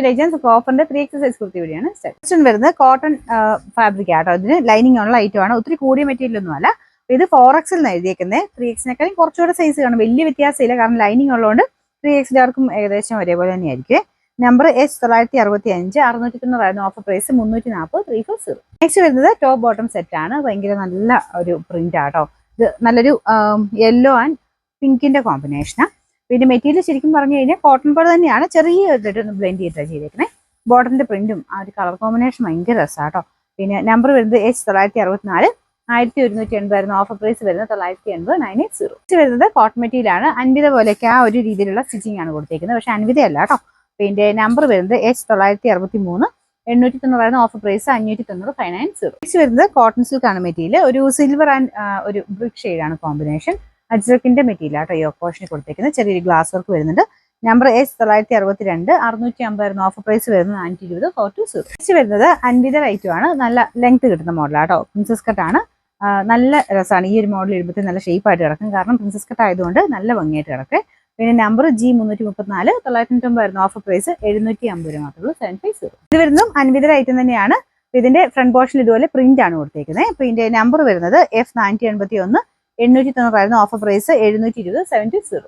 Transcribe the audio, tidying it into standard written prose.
Legends കോപ്പറിന്റെ 3X size kurti കൂടിയാണ്. Next വരുന്നത് cotton fabric ആട്ടോ. ഇതിന് ലൈനിങ് ഉള്ള ഐറ്റം ആണ്. ഒത്തിരി കൂടിയ മെറ്റീരിയൽ ഒന്നും അല്ല. ഇത് 4X എഴുതിയേക്കുന്നത്. 3X കുറച്ചുകൂടെ സൈസ് കാണും. വലിയ വ്യത്യാസമില്ല, കാരണം ലൈനിങ് ഉള്ളതുകൊണ്ട് 3X ഏകദേശം ഒരേപോലെ തന്നെയായിരിക്കും. Number S965, 690 offer price 340, 340. Next വരുന്നത് ടോപ്പ് ബോട്ടം സെറ്റ് ആണ്. ഭയങ്കര നല്ല ഒരു പ്രിന്റ് ആട്ടോ. ഇത് നല്ലൊരു യെല്ലോ ആൻഡ് പിങ്കിന്റെ കോമ്പിനേഷനാണ്. പിന്നെ മെറ്റീരിയൽ ശരിക്കും പറഞ്ഞു കഴിഞ്ഞാൽ കോട്ടൺ പോലെ തന്നെയാണ്, ചെറിയ ബ്ലെൻഡ് ചെയ്തേക്കുന്നത്. ബോട്ടത്തിന്റെ പ്രിന്റും ആ ഒരു കളർ കോമ്പിനേഷൻ ഭയങ്കര രസമാട്ടോ. പിന്നെ നമ്പർ വരുന്നത് S964, 1180 ഓഫർ പ്രൈസ് വരുന്നത് 980, 980. വരുന്നത് കോട്ടൺ മെറ്റീരിയൽ ആണ്. അൻവിത പോലെയൊക്കെ ആ ഒരു രീതിയിലുള്ള സ്റ്റിച്ചിങ് ആണ് കൊടുത്തേക്കുന്നത്, പക്ഷെ അൻവിതയല്ല കേട്ടോ. പിന്നെ നമ്പർ വരുന്നത് S963, 890 ഓഫർ പ്രൈസ് 590, 590. നെക്സ്റ്റ് വരുന്നത് കോട്ടൺ സിൽക്ക് ആണ് മെറ്റീരിയൽ. ഒരു സിൽവർ ആൻഡ് ഒരു ബ്രിക്ക് ഷെയ്ഡ് ആണ് കോമ്പിനേഷൻ. അജ്രക്കിന്റെ മെറ്റീരിയൽ ആട്ടോ ഈ പോർഷനിൽ കൊടുത്തേക്കുന്നത്. ചെറിയൊരു ഗ്ലാസ് വർക്ക് വരുന്നുണ്ട്. നമ്പർ S962, 650 ഓഫർ പ്രൈസ് വരുന്നത് 520, 420. നെക്സ്റ്റ് വരുന്നത് അൻവിത ഐറ്റം ആണ്. നല്ല ലെങ്ത് കിട്ടുന്ന മോഡലാട്ടോ. പ്രിൻസസ് കട്ട് ആണ്. നല്ല രസമാണ്. ഈ ഒരു മോഡൽ ഇടുമ്പോഴത്തേക്ക് നല്ല ഷേപ്പായിട്ട് കിടക്കും, കാരണം പ്രിൻസസ് കട്ട് ആയതുകൊണ്ട് നല്ല ഭംഗിയായിട്ട് കിടക്കും. പിന്നെ നമ്പർ G334, 990 ഓഫർ പ്രൈസ് 750 മാത്രമേ 750. ഇത് വരുന്നതും അൻവിത ഐറ്റം തന്നെയാണ്. ഇതിന്റെ ഫ്രണ്ട് പോർഷൻ ഇതുപോലെ പ്രിന്റ് ആണ് കൊടുത്തേക്കുന്നത്. പ്രിന്റ് നമ്പർ വരുന്നത് F981, 890 ഓഫർ പ്രൈസ് 720, 720.